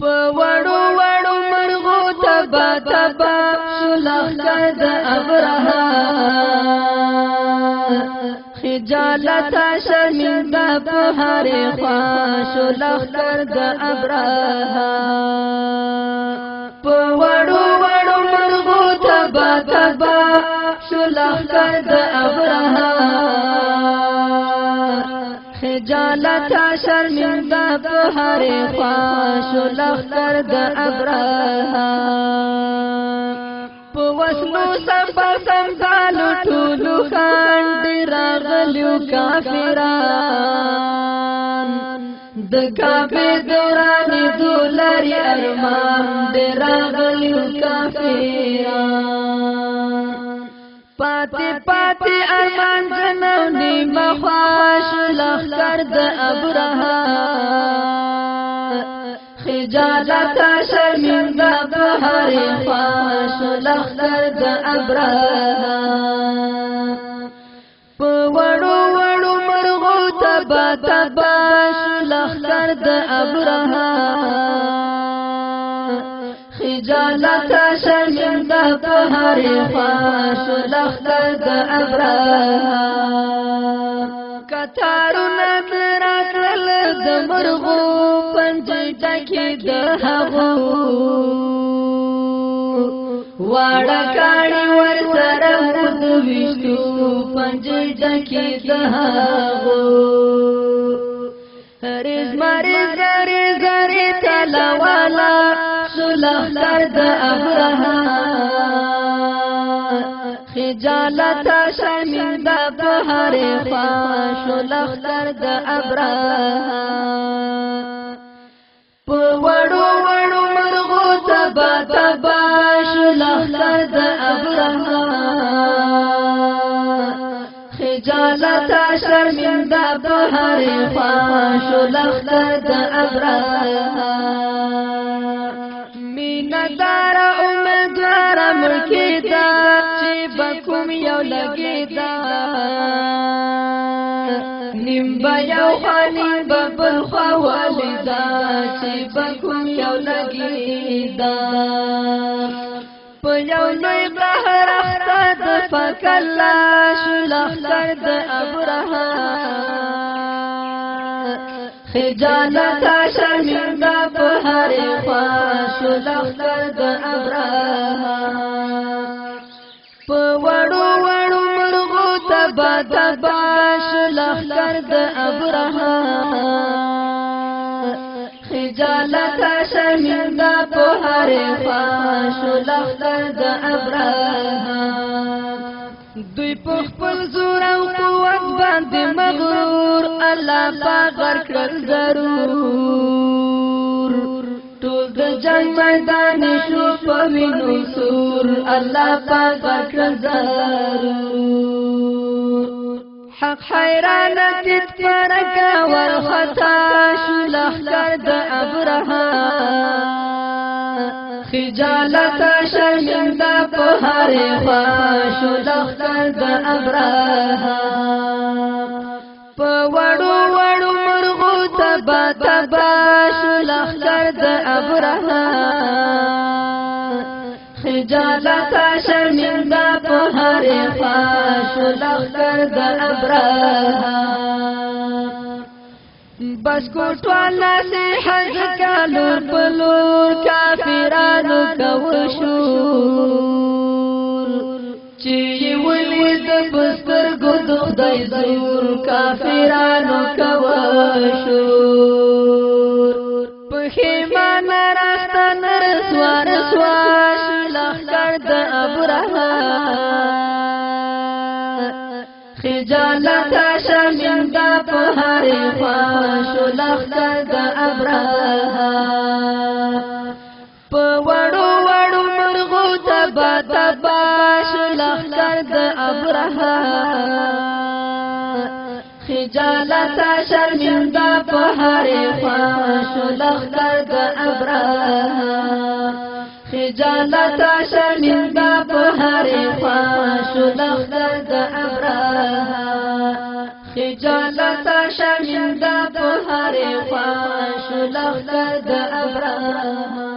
په وړو وړو مرغو تبا تبا شو لښکر د ابرهه خجالت شرمنده په هرې خوا شو لښکر د ابرهه په وړو وړو مرغو تبا تبا شو لښکر د ابرهه خجالت شرمنده په هرې خوا شو لښکر د ابرهه په وسلو سمبال سمبالو ټولو خاندې راغلیو کافران د کعبې دورانې دولاري ارمان دې راغلیو کافران پاتې پاتې ارمان جنو نیمه خوا شو لښکر د ابرهه خجالت شرمنده په هرې خوا شو لښکر د ابرهه په وړو وړو مرغو تبا تبا شو لښکر د ابرهه خجالت شرمنده په هرې خوا شو لښکر د ابرهه کتارونه مې راکړل د مرغو پنجې ډکې د هغو واړه کاڼي ورسره مو د ویشتو پنجې ډکې د هغو رزمارې زرې زرې تله والا شو لښکر د ابرهه خجالت شرمنده په هرې خوا شو لښکر د ابرهه په وړو وړو مرغو تبا تبا شو لښکر د ابرهه خجالت شرمنده په هرې خوا شو لښکر د ابرهه مینه داره امیدواره مړ کېده چې به کوم یو لګېده نیم به یو خوا نیم به بل خوا ولیده چې به کوم یو لګېده په یو لوی قهر اخته د فکله شو لښکر د ابرهه خجالت شرمنده په هرې خوا شو لښکر د ابرهه په وړو وړو مرغو تبا تبا شو لښکر د ابرهه خجالت شرمنده په هرې خوا شو لښکر د ابرهه دوی په خپل زور او قوت باندې مغرور الله پاک ورکړل ضرور ټول د جنگ میدان شو په وینو سور الله پاک ورکړل ضرور حق حیران تیت پرکا ورخطا شو لښکر د ابرهه خجالت شرمنده په هرې خوا شو لښکر د ابرهه په وړو وړو مرغو تبا تبا شو لښکر د ابرهه خجالت شرمنده په هرې خوا شو لښکر د ابرهه بس کوټوالا سے حج کا لور پلور کافرانو کو شور چې ولید بستر ګد خدای زور کافرانو کو شور په خیمان راستن رسوار سواش لښکر د ابرهه خجالت شرمنده په هرې خوا شو لښکر د ابرهه په وړو وړو مرغو تبا تبا شو لښکر د ابرهه خجالت شرمنده په هرې خوا شو لښکر د ابرهه خجالت شرمنده په هرې خوا شو لښکر د ابرهه خجالت شرمنده په هر خوا شو لښکر د ابراهیم